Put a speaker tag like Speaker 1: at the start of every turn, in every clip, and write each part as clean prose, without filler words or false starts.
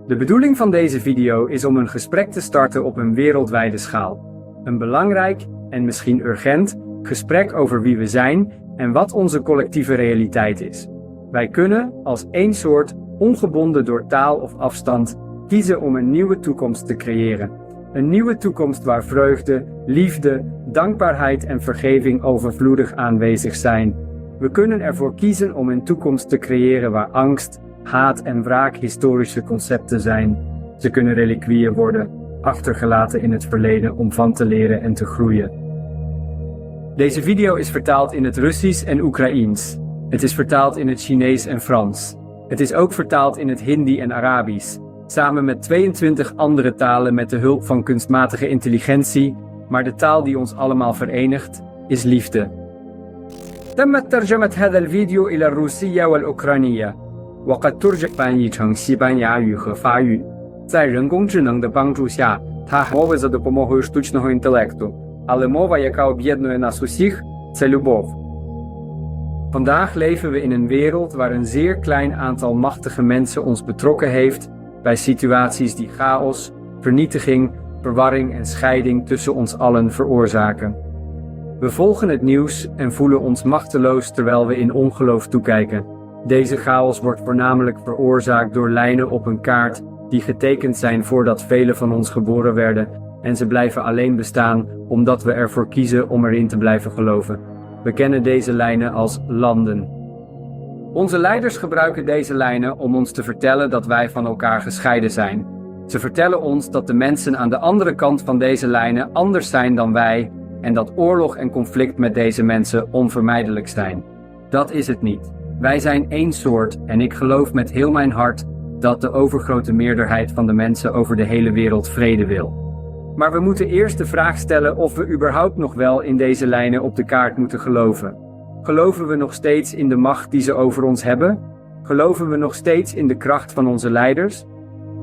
Speaker 1: De bedoeling van deze video is om een gesprek te starten op een wereldwijde schaal. Een belangrijk en misschien urgent gesprek over wie we zijn en wat onze collectieve realiteit is. Wij kunnen, als één soort, ongebonden door taal of afstand, kiezen om een nieuwe toekomst te creëren. Een nieuwe toekomst waar vreugde, liefde, dankbaarheid en vergeving overvloedig aanwezig zijn. We kunnen ervoor kiezen om een toekomst te creëren waar angst, haat en wraak historische concepten zijn. Ze kunnen reliquieën worden, achtergelaten in het verleden om van te leren en te groeien. Deze video is vertaald in het Russisch en Oekraïens. Het is vertaald in het Chinees en Frans. Het is ook vertaald in het Hindi en Arabisch, samen met 22 andere talen met de hulp van kunstmatige intelligentie, maar de taal die ons allemaal verenigt, is liefde. تمت ترجمة هذا الفيديو إلى الروسية والأوكرانية وقد ترجم 翻译成西班牙语和法语。在人工智能的帮助下, мови за допомогою штучного інтелекту, але мова, яка об'єднує нас усіх, це любов. Vandaag leven we in een wereld waar een zeer klein aantal machtige mensen ons betrokken heeft bij situaties die chaos, vernietiging, verwarring en scheiding tussen ons allen veroorzaken. We volgen het nieuws en voelen ons machteloos terwijl we in ongeloof toekijken. Deze chaos wordt voornamelijk veroorzaakt door lijnen op een kaart die getekend zijn voordat velen van ons geboren werden en ze blijven alleen bestaan omdat we ervoor kiezen om erin te blijven geloven. We kennen deze lijnen als landen. Onze leiders gebruiken deze lijnen om ons te vertellen dat wij van elkaar gescheiden zijn. Ze vertellen ons dat de mensen aan de andere kant van deze lijnen anders zijn dan wij en dat oorlog en conflict met deze mensen onvermijdelijk zijn. Dat is het niet. Wij zijn één soort en ik geloof met heel mijn hart dat de overgrote meerderheid van de mensen over de hele wereld vrede wil. Maar we moeten eerst de vraag stellen of we überhaupt nog wel in deze lijnen op de kaart moeten geloven. Geloven we nog steeds in de macht die ze over ons hebben? Geloven we nog steeds in de kracht van onze leiders?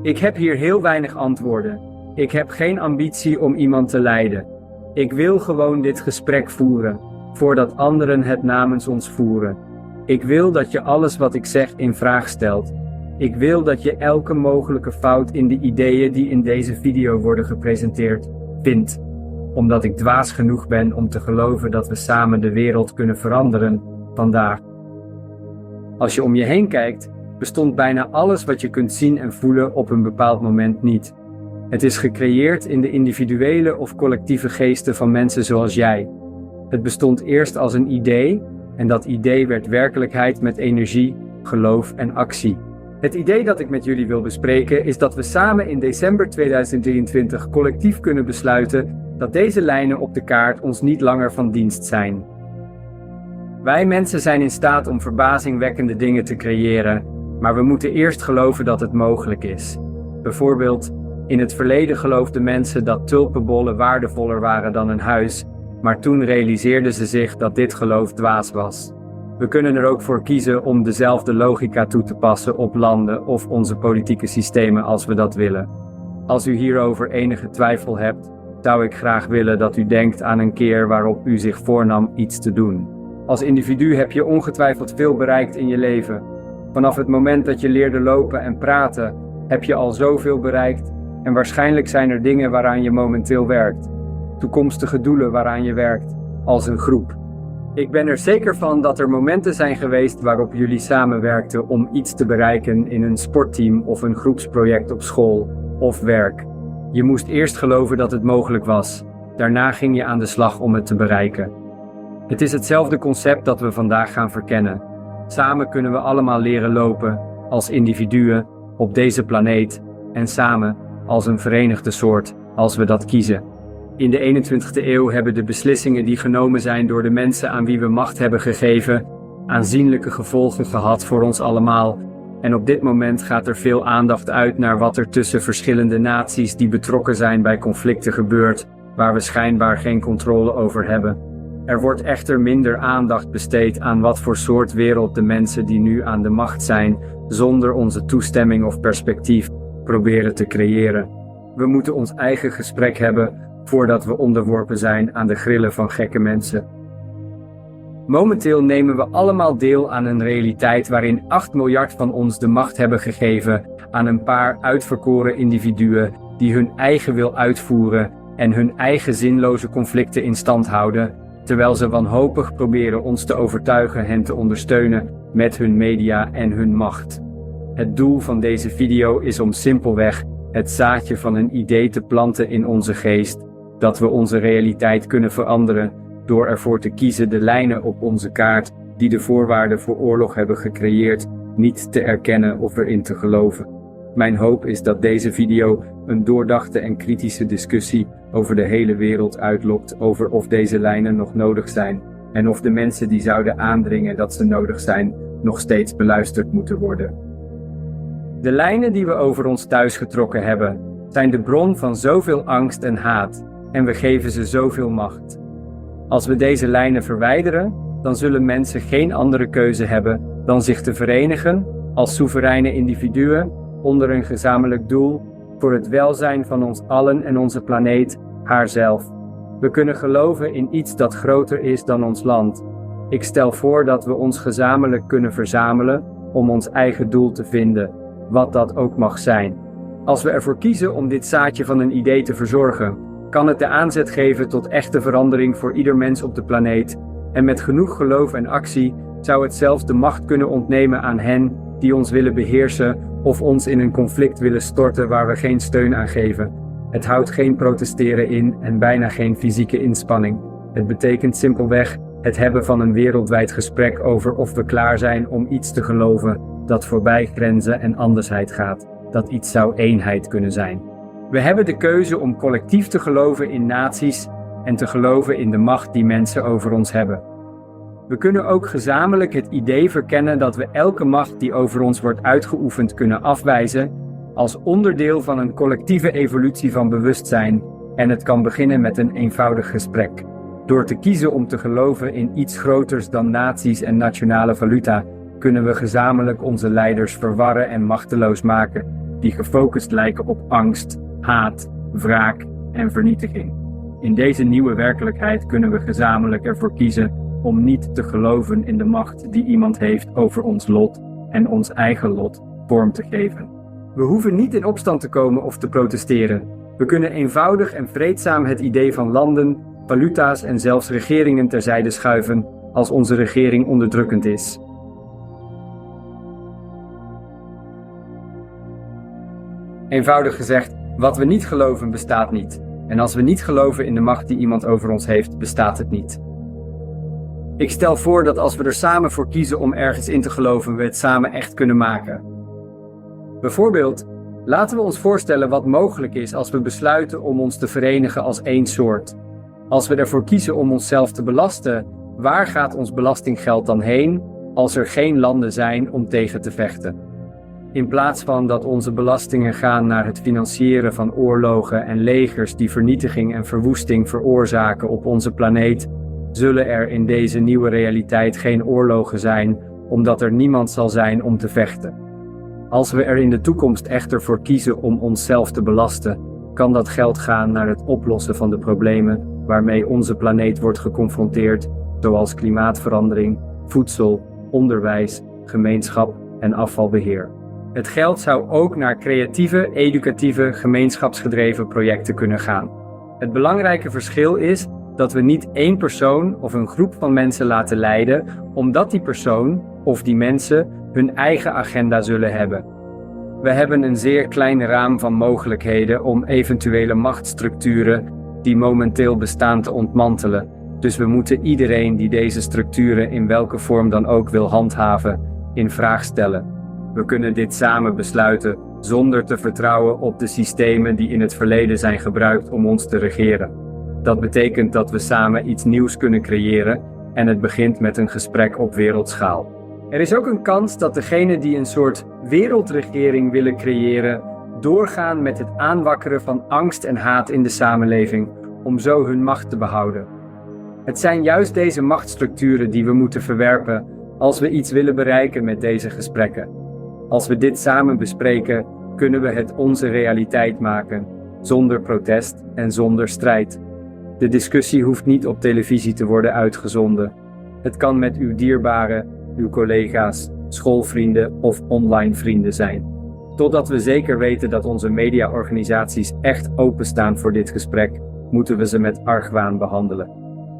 Speaker 1: Ik heb hier heel weinig antwoorden. Ik heb geen ambitie om iemand te leiden. Ik wil gewoon dit gesprek voeren, voordat anderen het namens ons voeren. Ik wil dat je alles wat ik zeg in vraag stelt. Ik wil dat je elke mogelijke fout in de ideeën die in deze video worden gepresenteerd, vindt. Omdat ik dwaas genoeg ben om te geloven dat we samen de wereld kunnen veranderen, vandaag. Als je om je heen kijkt, bestond bijna alles wat je kunt zien en voelen op een bepaald moment niet. Het is gecreëerd in de individuele of collectieve geesten van mensen zoals jij. Het bestond eerst als een idee, en dat idee werd werkelijkheid met energie, geloof en actie. Het idee dat ik met jullie wil bespreken is dat we samen in december 2023 collectief kunnen besluiten dat deze lijnen op de kaart ons niet langer van dienst zijn. Wij mensen zijn in staat om verbazingwekkende dingen te creëren, maar we moeten eerst geloven dat het mogelijk is. Bijvoorbeeld, in het verleden geloofden mensen dat tulpenbollen waardevoller waren dan een huis, maar toen realiseerden ze zich dat dit geloof dwaas was. We kunnen er ook voor kiezen om dezelfde logica toe te passen op landen of onze politieke systemen als we dat willen. Als u hierover enige twijfel hebt, zou ik graag willen dat u denkt aan een keer waarop u zich voornam iets te doen. Als individu heb je ongetwijfeld veel bereikt in je leven. Vanaf het moment dat je leerde lopen en praten, heb je al zoveel bereikt en waarschijnlijk zijn er dingen waaraan je momenteel werkt. Toekomstige doelen waaraan je werkt, als een groep. Ik ben er zeker van dat er momenten zijn geweest waarop jullie samenwerkten om iets te bereiken in een sportteam of een groepsproject op school of werk. Je moest eerst geloven dat het mogelijk was. Daarna ging je aan de slag om het te bereiken. Het is hetzelfde concept dat we vandaag gaan verkennen. Samen kunnen we allemaal leren lopen, als individuen, op deze planeet, en samen, als een verenigde soort, als we dat kiezen. In de 21e eeuw hebben de beslissingen die genomen zijn door de mensen aan wie we macht hebben gegeven, aanzienlijke gevolgen gehad voor ons allemaal. En op dit moment gaat er veel aandacht uit naar wat er tussen verschillende naties die betrokken zijn bij conflicten gebeurt, waar we schijnbaar geen controle over hebben. Er wordt echter minder aandacht besteed aan wat voor soort wereld de mensen die nu aan de macht zijn, zonder onze toestemming of perspectief, proberen te creëren. We moeten ons eigen gesprek hebben voordat we onderworpen zijn aan de grillen van gekke mensen. Momenteel nemen we allemaal deel aan een realiteit waarin 8 miljard van ons de macht hebben gegeven aan een paar uitverkoren individuen die hun eigen wil uitvoeren en hun eigen zinloze conflicten in stand houden, terwijl ze wanhopig proberen ons te overtuigen hen te ondersteunen met hun media en hun macht. Het doel van deze video is om simpelweg het zaadje van een idee te planten in onze geest, dat we onze realiteit kunnen veranderen door ervoor te kiezen de lijnen op onze kaart die de voorwaarden voor oorlog hebben gecreëerd, niet te erkennen of erin te geloven. Mijn hoop is dat deze video een doordachte en kritische discussie over de hele wereld uitlokt over of deze lijnen nog nodig zijn en of de mensen die zouden aandringen dat ze nodig zijn, nog steeds beluisterd moeten worden. De lijnen die we over ons thuis getrokken hebben, zijn de bron van zoveel angst en haat en we geven ze zoveel macht. Als we deze lijnen verwijderen, dan zullen mensen geen andere keuze hebben dan zich te verenigen als soevereine individuen onder een gezamenlijk doel voor het welzijn van ons allen en onze planeet, haarzelf. We kunnen geloven in iets dat groter is dan ons land. Ik stel voor dat we ons gezamenlijk kunnen verzamelen om ons eigen doel te vinden, wat dat ook mag zijn. Als we ervoor kiezen om dit zaadje van een idee te verzorgen, kan het de aanzet geven tot echte verandering voor ieder mens op de planeet. En met genoeg geloof en actie zou het zelfs de macht kunnen ontnemen aan hen die ons willen beheersen of ons in een conflict willen storten waar we geen steun aan geven. Het houdt geen protesteren in en bijna geen fysieke inspanning. Het betekent simpelweg het hebben van een wereldwijd gesprek over of we klaar zijn om iets te geloven dat voorbij grenzen en andersheid gaat, dat iets zou eenheid kunnen zijn. We hebben de keuze om collectief te geloven in naties en te geloven in de macht die mensen over ons hebben. We kunnen ook gezamenlijk het idee verkennen dat we elke macht die over ons wordt uitgeoefend kunnen afwijzen als onderdeel van een collectieve evolutie van bewustzijn en het kan beginnen met een eenvoudig gesprek. Door te kiezen om te geloven in iets groters dan naties en nationale valuta, kunnen we gezamenlijk onze leiders verwarren en machteloos maken, die gefocust lijken op angst, haat, wraak en vernietiging. In deze nieuwe werkelijkheid kunnen we gezamenlijk ervoor kiezen om niet te geloven in de macht die iemand heeft over ons lot en ons eigen lot vorm te geven. We hoeven niet in opstand te komen of te protesteren. We kunnen eenvoudig en vreedzaam het idee van landen, valuta's en zelfs regeringen terzijde schuiven als onze regering onderdrukkend is. Eenvoudig gezegd, wat we niet geloven bestaat niet. En als we niet geloven in de macht die iemand over ons heeft, bestaat het niet. Ik stel voor dat als we er samen voor kiezen om ergens in te geloven, we het samen echt kunnen maken. Bijvoorbeeld, laten we ons voorstellen wat mogelijk is als we besluiten om ons te verenigen als één soort. Als we ervoor kiezen om onszelf te belasten, waar gaat ons belastinggeld dan heen als er geen landen zijn om tegen te vechten? In plaats van dat onze belastingen gaan naar het financieren van oorlogen en legers die vernietiging en verwoesting veroorzaken op onze planeet, zullen er in deze nieuwe realiteit geen oorlogen zijn, omdat er niemand zal zijn om te vechten. Als we er in de toekomst echter voor kiezen om onszelf te belasten, kan dat geld gaan naar het oplossen van de problemen waarmee onze planeet wordt geconfronteerd, zoals klimaatverandering, voedsel, onderwijs, gemeenschap en afvalbeheer. Het geld zou ook naar creatieve, educatieve, gemeenschapsgedreven projecten kunnen gaan. Het belangrijke verschil is dat we niet één persoon of een groep van mensen laten leiden, omdat die persoon of die mensen hun eigen agenda zullen hebben. We hebben een zeer klein raam van mogelijkheden om eventuele machtsstructuren die momenteel bestaan te ontmantelen. Dus we moeten iedereen die deze structuren in welke vorm dan ook wil handhaven, in vraag stellen. We kunnen dit samen besluiten zonder te vertrouwen op de systemen die in het verleden zijn gebruikt om ons te regeren. Dat betekent dat we samen iets nieuws kunnen creëren en het begint met een gesprek op wereldschaal. Er is ook een kans dat degenen die een soort wereldregering willen creëren, doorgaan met het aanwakkeren van angst en haat in de samenleving, om zo hun macht te behouden. Het zijn juist deze machtsstructuren die we moeten verwerpen als we iets willen bereiken met deze gesprekken. Als we dit samen bespreken, kunnen we het onze realiteit maken, zonder protest en zonder strijd. De discussie hoeft niet op televisie te worden uitgezonden. Het kan met uw dierbaren, uw collega's, schoolvrienden of online vrienden zijn. Totdat we zeker weten dat onze mediaorganisaties echt openstaan voor dit gesprek, moeten we ze met argwaan behandelen.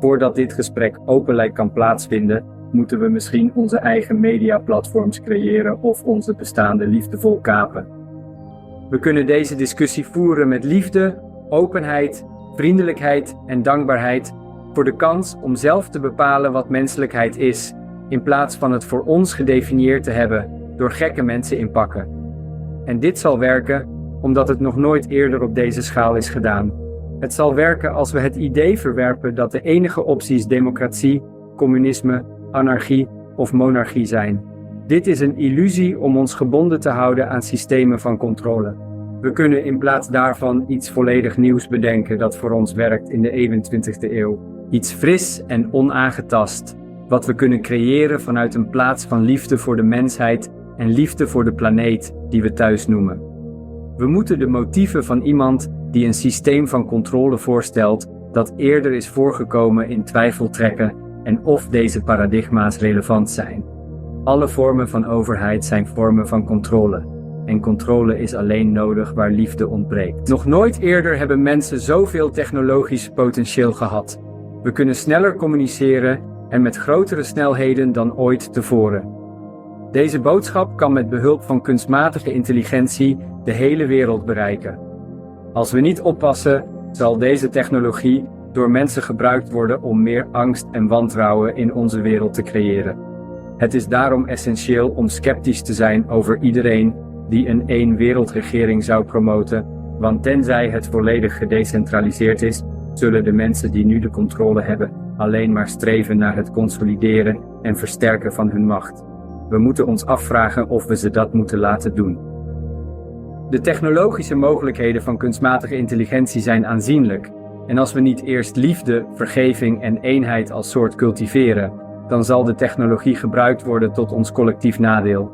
Speaker 1: Voordat dit gesprek openlijk kan plaatsvinden, moeten we misschien onze eigen mediaplatforms creëren of onze bestaande liefdevol kapen. We kunnen deze discussie voeren met liefde, openheid, vriendelijkheid en dankbaarheid voor de kans om zelf te bepalen wat menselijkheid is, in plaats van het voor ons gedefinieerd te hebben door gekke mensen in pakken. En dit zal werken omdat het nog nooit eerder op deze schaal is gedaan. Het zal werken als we het idee verwerpen dat de enige opties democratie, communisme, anarchie of monarchie zijn. Dit is een illusie om ons gebonden te houden aan systemen van controle. We kunnen in plaats daarvan iets volledig nieuws bedenken dat voor ons werkt in de 21ste eeuw. Iets fris en onaangetast, wat we kunnen creëren vanuit een plaats van liefde voor de mensheid en liefde voor de planeet die we thuis noemen. We moeten de motieven van iemand die een systeem van controle voorstelt dat eerder is voorgekomen in twijfel trekken en of deze paradigma's relevant zijn. Alle vormen van overheid zijn vormen van controle. En controle is alleen nodig waar liefde ontbreekt. Nog nooit eerder hebben mensen zoveel technologisch potentieel gehad. We kunnen sneller communiceren en met grotere snelheden dan ooit tevoren. Deze boodschap kan met behulp van kunstmatige intelligentie de hele wereld bereiken. Als we niet oppassen, zal deze technologie door mensen gebruikt worden om meer angst en wantrouwen in onze wereld te creëren. Het is daarom essentieel om sceptisch te zijn over iedereen die een één-wereldregering zou promoten, want tenzij het volledig gedecentraliseerd is, zullen de mensen die nu de controle hebben alleen maar streven naar het consolideren en versterken van hun macht. We moeten ons afvragen of we ze dat moeten laten doen. De technologische mogelijkheden van kunstmatige intelligentie zijn aanzienlijk, en als we niet eerst liefde, vergeving en eenheid als soort cultiveren, dan zal de technologie gebruikt worden tot ons collectief nadeel.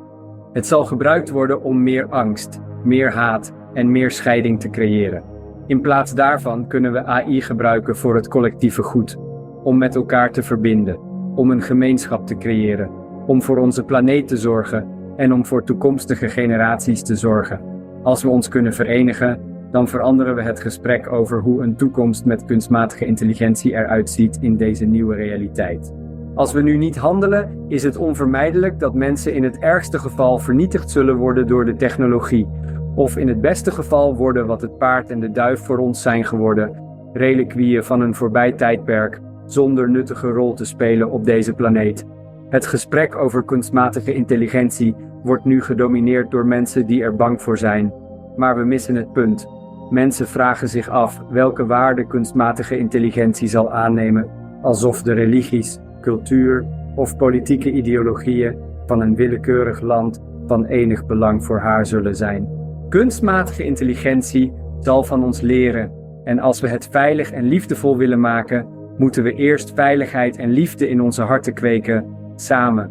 Speaker 1: Het zal gebruikt worden om meer angst, meer haat en meer scheiding te creëren. In plaats daarvan kunnen we AI gebruiken voor het collectieve goed, om met elkaar te verbinden, om een gemeenschap te creëren, om voor onze planeet te zorgen en om voor toekomstige generaties te zorgen. Als we ons kunnen verenigen, dan veranderen we het gesprek over hoe een toekomst met kunstmatige intelligentie eruit ziet in deze nieuwe realiteit. Als we nu niet handelen, is het onvermijdelijk dat mensen in het ergste geval vernietigd zullen worden door de technologie, of in het beste geval worden wat het paard en de duif voor ons zijn geworden, reliquieën van een voorbij tijdperk, zonder nuttige rol te spelen op deze planeet. Het gesprek over kunstmatige intelligentie wordt nu gedomineerd door mensen die er bang voor zijn. Maar we missen het punt. Mensen vragen zich af welke waarde kunstmatige intelligentie zal aannemen, alsof de religies, cultuur of politieke ideologieën van een willekeurig land van enig belang voor haar zullen zijn. Kunstmatige intelligentie zal van ons leren, en als we het veilig en liefdevol willen maken, moeten we eerst veiligheid en liefde in onze harten kweken, samen.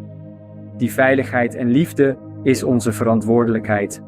Speaker 1: Die veiligheid en liefde is onze verantwoordelijkheid.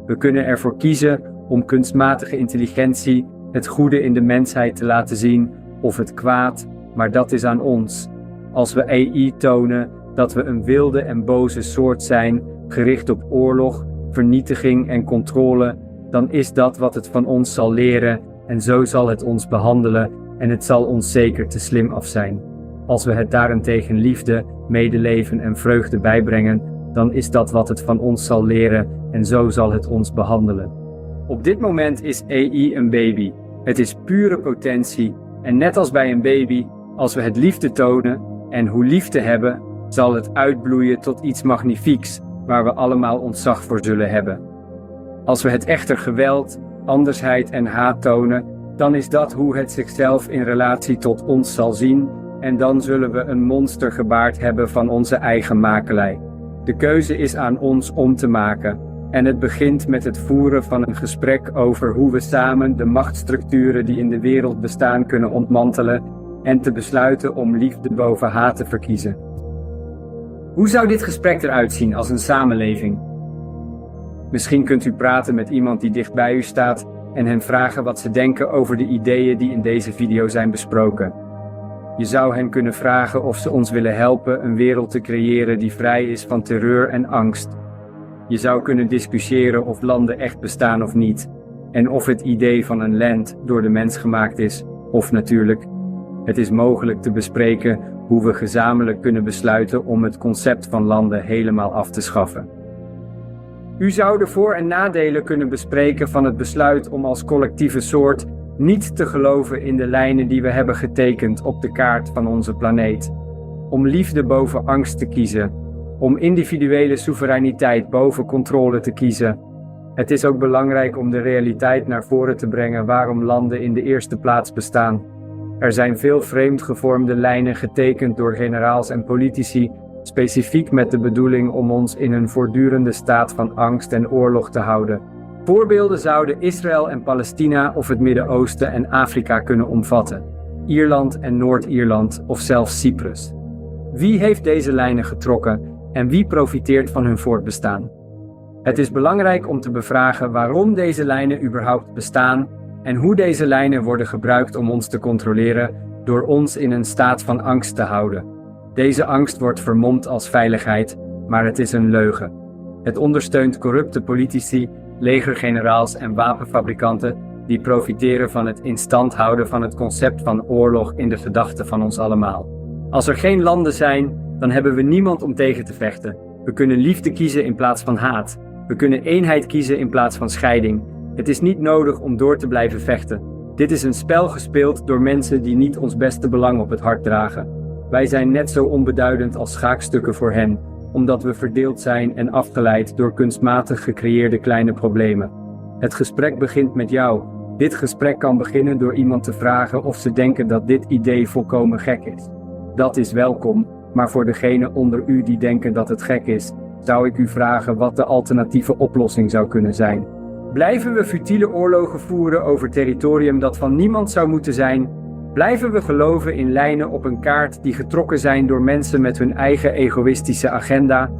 Speaker 1: We kunnen ervoor kiezen om kunstmatige intelligentie het goede in de mensheid te laten zien of het kwaad, maar dat is aan ons. Als we AI tonen dat we een wilde en boze soort zijn, gericht op oorlog, vernietiging en controle, dan is dat wat het van ons zal leren en zo zal het ons behandelen en het zal ons zeker te slim af zijn. Als we het daarentegen liefde, medeleven en vreugde bijbrengen, dan is dat wat het van ons zal leren en zo zal het ons behandelen. Op dit moment is AI een baby. Het is pure potentie en net als bij een baby, als we het liefde tonen en hoe liefde hebben, zal het uitbloeien tot iets magnifieks waar we allemaal ontzag voor zullen hebben. Als we het echter geweld, andersheid en haat tonen, dan is dat hoe het zichzelf in relatie tot ons zal zien en dan zullen we een monster gebaard hebben van onze eigen makelij. De keuze is aan ons om te maken en het begint met het voeren van een gesprek over hoe we samen de machtsstructuren die in de wereld bestaan kunnen ontmantelen en te besluiten om liefde boven haat te verkiezen. Hoe zou dit gesprek eruit zien als een samenleving? Misschien kunt u praten met iemand die dicht bij u staat en hen vragen wat ze denken over de ideeën die in deze video zijn besproken. Je zou hen kunnen vragen of ze ons willen helpen een wereld te creëren die vrij is van terreur en angst. Je zou kunnen discussiëren of landen echt bestaan of niet, en of het idee van een land door de mens gemaakt is, of natuurlijk. Het is mogelijk te bespreken hoe we gezamenlijk kunnen besluiten om het concept van landen helemaal af te schaffen. U zou de voor- en nadelen kunnen bespreken van het besluit om als collectieve soort niet te geloven in de lijnen die we hebben getekend op de kaart van onze planeet. Om liefde boven angst te kiezen. Om individuele soevereiniteit boven controle te kiezen. Het is ook belangrijk om de realiteit naar voren te brengen waarom landen in de eerste plaats bestaan. Er zijn veel vreemd gevormde lijnen getekend door generaals en politici, specifiek met de bedoeling om ons in een voortdurende staat van angst en oorlog te houden. Voorbeelden zouden Israël en Palestina of het Midden-Oosten en Afrika kunnen omvatten. Ierland en Noord-Ierland of zelfs Cyprus. Wie heeft deze lijnen getrokken en wie profiteert van hun voortbestaan? Het is belangrijk om te bevragen waarom deze lijnen überhaupt bestaan en hoe deze lijnen worden gebruikt om ons te controleren door ons in een staat van angst te houden. Deze angst wordt vermomd als veiligheid, maar het is een leugen. Het ondersteunt corrupte politici, legergeneraals en wapenfabrikanten die profiteren van het in stand houden van het concept van oorlog in de gedachten van ons allemaal. Als er geen landen zijn, dan hebben we niemand om tegen te vechten. We kunnen liefde kiezen in plaats van haat. We kunnen eenheid kiezen in plaats van scheiding. Het is niet nodig om door te blijven vechten. Dit is een spel gespeeld door mensen die niet ons beste belang op het hart dragen. Wij zijn net zo onbeduidend als schaakstukken voor hen, omdat we verdeeld zijn en afgeleid door kunstmatig gecreëerde kleine problemen. Het gesprek begint met jou. Dit gesprek kan beginnen door iemand te vragen of ze denken dat dit idee volkomen gek is. Dat is welkom, maar voor degenen onder u die denken dat het gek is, zou ik u vragen wat de alternatieve oplossing zou kunnen zijn. Blijven we futiele oorlogen voeren over territorium dat van niemand zou moeten zijn? Blijven we geloven in lijnen op een kaart die getrokken zijn door mensen met hun eigen egoïstische agenda?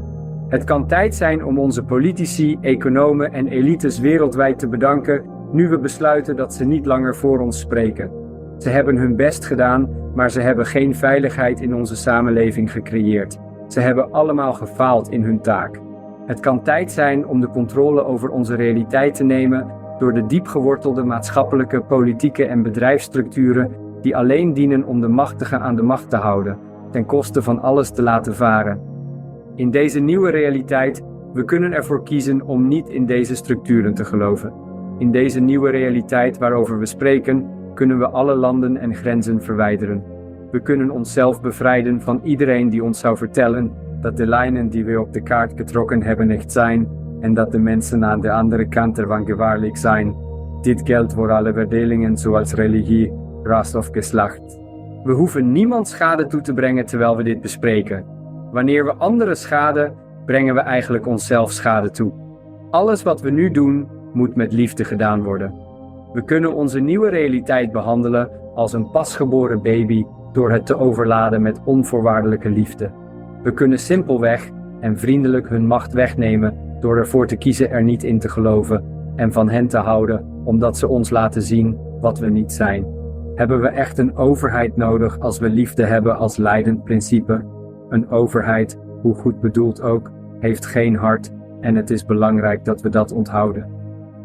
Speaker 1: Het kan tijd zijn om onze politici, economen en elites wereldwijd te bedanken, nu we besluiten dat ze niet langer voor ons spreken. Ze hebben hun best gedaan, maar ze hebben geen veiligheid in onze samenleving gecreëerd. Ze hebben allemaal gefaald in hun taak. Het kan tijd zijn om de controle over onze realiteit te nemen door de diepgewortelde maatschappelijke, politieke en bedrijfsstructuren die alleen dienen om de machtigen aan de macht te houden, ten koste van alles te laten varen. In deze nieuwe realiteit, we kunnen ervoor kiezen om niet in deze structuren te geloven. In deze nieuwe realiteit waarover we spreken, kunnen we alle landen en grenzen verwijderen. We kunnen onszelf bevrijden van iedereen die ons zou vertellen dat de lijnen die we op de kaart getrokken hebben echt zijn en dat de mensen aan de andere kant ervan gevaarlijk zijn. Dit geldt voor alle verdelingen zoals religie, ras of geslacht. We hoeven niemand schade toe te brengen terwijl we dit bespreken. Wanneer we anderen schaden, brengen we eigenlijk onszelf schade toe. Alles wat we nu doen, moet met liefde gedaan worden. We kunnen onze nieuwe realiteit behandelen als een pasgeboren baby door het te overladen met onvoorwaardelijke liefde. We kunnen simpelweg en vriendelijk hun macht wegnemen door ervoor te kiezen er niet in te geloven en van hen te houden omdat ze ons laten zien wat we niet zijn. Hebben we echt een overheid nodig als we liefde hebben als leidend principe? Een overheid, hoe goed bedoeld ook, heeft geen hart en het is belangrijk dat we dat onthouden.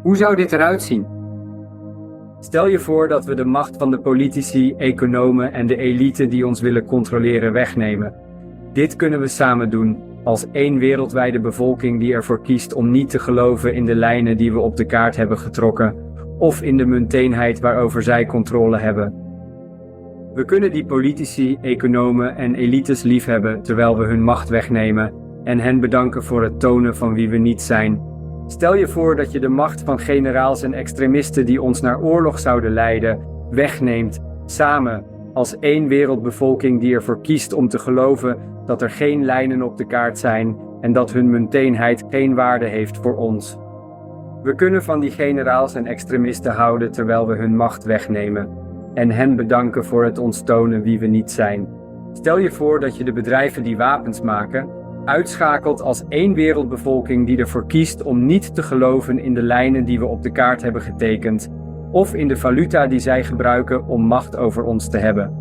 Speaker 1: Hoe zou dit eruit zien? Stel je voor dat we de macht van de politici, economen en de elite die ons willen controleren wegnemen. Dit kunnen we samen doen, als één wereldwijde bevolking die ervoor kiest om niet te geloven in de lijnen die we op de kaart hebben getrokken, of in de munteenheid waarover zij controle hebben. We kunnen die politici, economen en elites liefhebben terwijl we hun macht wegnemen en hen bedanken voor het tonen van wie we niet zijn. Stel je voor dat je de macht van generaals en extremisten die ons naar oorlog zouden leiden, wegneemt, samen, als één wereldbevolking die ervoor kiest om te geloven dat er geen lijnen op de kaart zijn en dat hun munteenheid geen waarde heeft voor ons. We kunnen van die generaals en extremisten houden terwijl we hun macht wegnemen en hen bedanken voor het ons tonen wie we niet zijn. Stel je voor dat je de bedrijven die wapens maken, uitschakelt als één wereldbevolking die ervoor kiest om niet te geloven in de lijnen die we op de kaart hebben getekend, of in de valuta die zij gebruiken om macht over ons te hebben.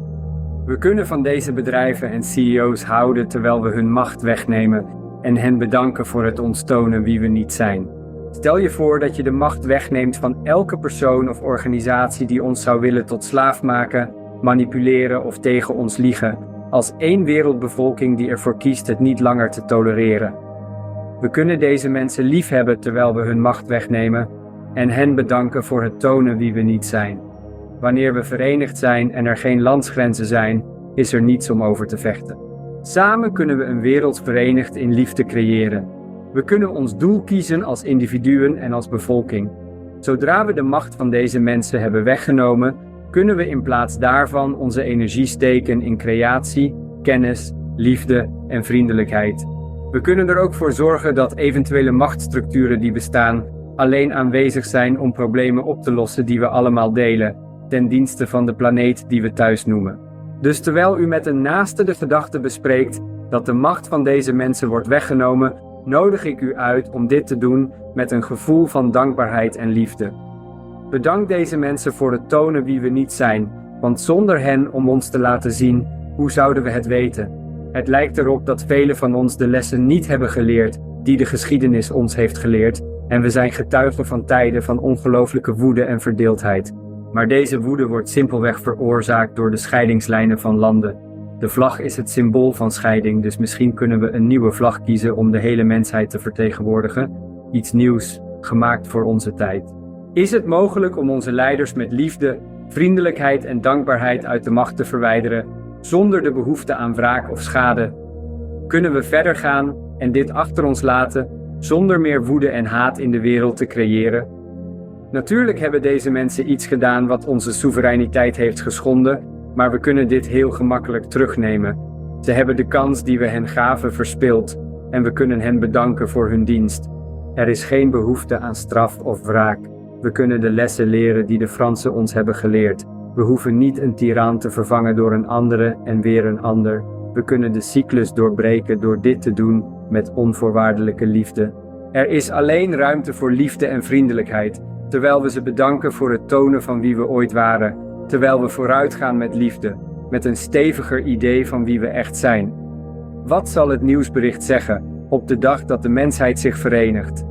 Speaker 1: We kunnen van deze bedrijven en CEO's houden terwijl we hun macht wegnemen en hen bedanken voor het ons tonen wie we niet zijn. Stel je voor dat je de macht wegneemt van elke persoon of organisatie die ons zou willen tot slaaf maken, manipuleren of tegen ons liegen, als één wereldbevolking die ervoor kiest het niet langer te tolereren. We kunnen deze mensen liefhebben terwijl we hun macht wegnemen en hen bedanken voor het tonen wie we niet zijn. Wanneer we verenigd zijn en er geen landsgrenzen zijn, is er niets om over te vechten. Samen kunnen we een wereld verenigd in liefde creëren. We kunnen ons doel kiezen als individuen en als bevolking. Zodra we de macht van deze mensen hebben weggenomen, kunnen we in plaats daarvan onze energie steken in creatie, kennis, liefde en vriendelijkheid. We kunnen er ook voor zorgen dat eventuele machtsstructuren die bestaan, alleen aanwezig zijn om problemen op te lossen die we allemaal delen, ten dienste van de planeet die we thuis noemen. Dus terwijl u met een naaste de gedachte bespreekt dat de macht van deze mensen wordt weggenomen, nodig ik u uit om dit te doen met een gevoel van dankbaarheid en liefde. Bedank deze mensen voor het tonen wie we niet zijn, want zonder hen om ons te laten zien, hoe zouden we het weten? Het lijkt erop dat velen van ons de lessen niet hebben geleerd die de geschiedenis ons heeft geleerd, en we zijn getuigen van tijden van ongelooflijke woede en verdeeldheid. Maar deze woede wordt simpelweg veroorzaakt door de scheidingslijnen van landen. De vlag is het symbool van scheiding, dus misschien kunnen we een nieuwe vlag kiezen om de hele mensheid te vertegenwoordigen. Iets nieuws, gemaakt voor onze tijd. Is het mogelijk om onze leiders met liefde, vriendelijkheid en dankbaarheid uit de macht te verwijderen, zonder de behoefte aan wraak of schade? Kunnen we verder gaan en dit achter ons laten, zonder meer woede en haat in de wereld te creëren? Natuurlijk hebben deze mensen iets gedaan wat onze soevereiniteit heeft geschonden, maar we kunnen dit heel gemakkelijk terugnemen. Ze hebben de kans die we hen gaven verspeeld en we kunnen hen bedanken voor hun dienst. Er is geen behoefte aan straf of wraak. We kunnen de lessen leren die de Fransen ons hebben geleerd. We hoeven niet een tiran te vervangen door een andere en weer een ander. We kunnen de cyclus doorbreken door dit te doen met onvoorwaardelijke liefde. Er is alleen ruimte voor liefde en vriendelijkheid, terwijl we ze bedanken voor het tonen van wie we ooit waren, terwijl we vooruitgaan met liefde, met een steviger idee van wie we echt zijn. Wat zal het nieuwsbericht zeggen op de dag dat de mensheid zich verenigt?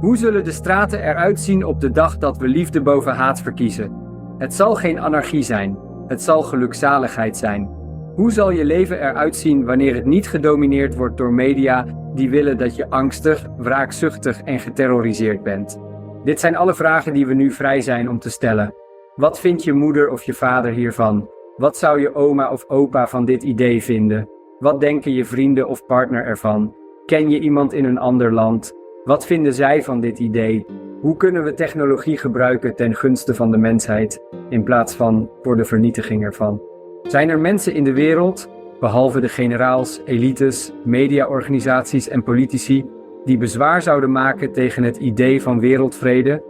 Speaker 1: Hoe zullen de straten eruit zien op de dag dat we liefde boven haat verkiezen? Het zal geen anarchie zijn, het zal gelukzaligheid zijn. Hoe zal je leven eruit zien wanneer het niet gedomineerd wordt door media die willen dat je angstig, wraakzuchtig en geterroriseerd bent? Dit zijn alle vragen die we nu vrij zijn om te stellen. Wat vindt je moeder of je vader hiervan? Wat zou je oma of opa van dit idee vinden? Wat denken je vrienden of partner ervan? Ken je iemand in een ander land? Wat vinden zij van dit idee? Hoe kunnen we technologie gebruiken ten gunste van de mensheid, in plaats van voor de vernietiging ervan? Zijn er mensen in de wereld, behalve de generaals, elites, mediaorganisaties en politici, die bezwaar zouden maken tegen het idee van wereldvrede?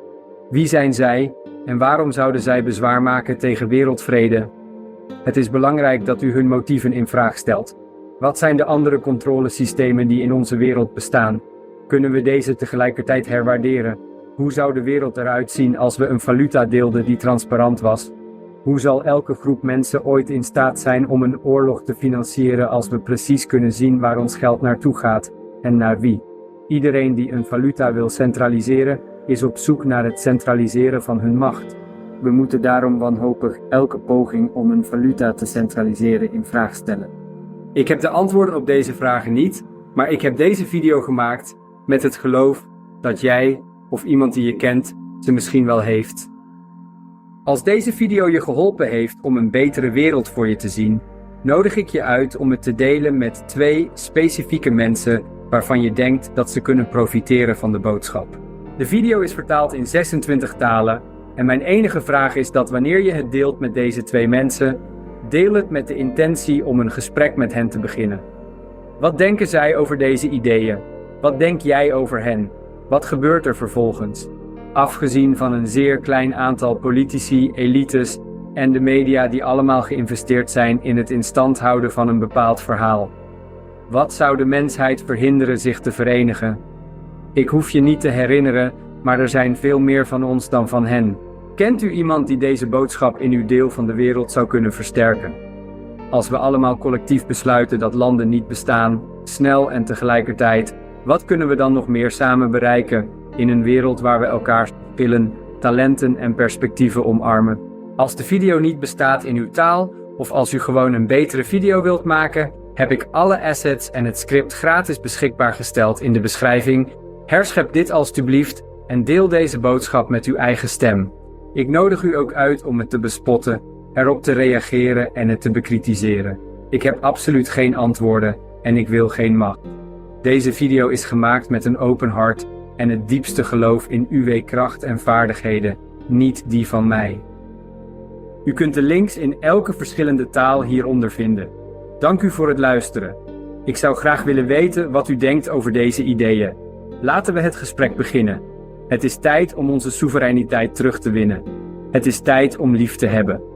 Speaker 1: Wie zijn zij en waarom zouden zij bezwaar maken tegen wereldvrede? Het is belangrijk dat u hun motieven in vraag stelt. Wat zijn de andere controlesystemen die in onze wereld bestaan? Kunnen we deze tegelijkertijd herwaarderen? Hoe zou de wereld eruit zien als we een valuta deelden die transparant was? Hoe zal elke groep mensen ooit in staat zijn om een oorlog te financieren als we precies kunnen zien waar ons geld naartoe gaat en naar wie? Iedereen die een valuta wil centraliseren, is op zoek naar het centraliseren van hun macht. We moeten daarom wanhopig elke poging om een valuta te centraliseren in vraag stellen. Ik heb de antwoorden op deze vragen niet, maar ik heb deze video gemaakt met het geloof dat jij of iemand die je kent ze misschien wel heeft. Als deze video je geholpen heeft om een betere wereld voor je te zien, nodig ik je uit om het te delen met 2 specifieke mensen waarvan je denkt dat ze kunnen profiteren van de boodschap. De video is vertaald in 26 talen en mijn enige vraag is dat wanneer je het deelt met deze 2 mensen, deel het met de intentie om een gesprek met hen te beginnen. Wat denken zij over deze ideeën? Wat denk jij over hen? Wat gebeurt er vervolgens? Afgezien van een zeer klein aantal politici, elites en de media die allemaal geïnvesteerd zijn in het in stand houden van een bepaald verhaal. Wat zou de mensheid verhinderen zich te verenigen? Ik hoef je niet te herinneren, maar er zijn veel meer van ons dan van hen. Kent u iemand die deze boodschap in uw deel van de wereld zou kunnen versterken? Als we allemaal collectief besluiten dat landen niet bestaan, snel en tegelijkertijd, wat kunnen we dan nog meer samen bereiken in een wereld waar we elkaars verschillen, talenten en perspectieven omarmen? Als de video niet bestaat in uw taal, of als u gewoon een betere video wilt maken, heb ik alle assets en het script gratis beschikbaar gesteld in de beschrijving. Herschep dit alstublieft en deel deze boodschap met uw eigen stem. Ik nodig u ook uit om het te bespotten, erop te reageren en het te bekritiseren. Ik heb absoluut geen antwoorden en ik wil geen macht. Deze video is gemaakt met een open hart en het diepste geloof in uw kracht en vaardigheden, niet die van mij. U kunt de links in elke verschillende taal hieronder vinden. Dank u voor het luisteren. Ik zou graag willen weten wat u denkt over deze ideeën. Laten we het gesprek beginnen. Het is tijd om onze soevereiniteit terug te winnen. Het is tijd om lief te hebben.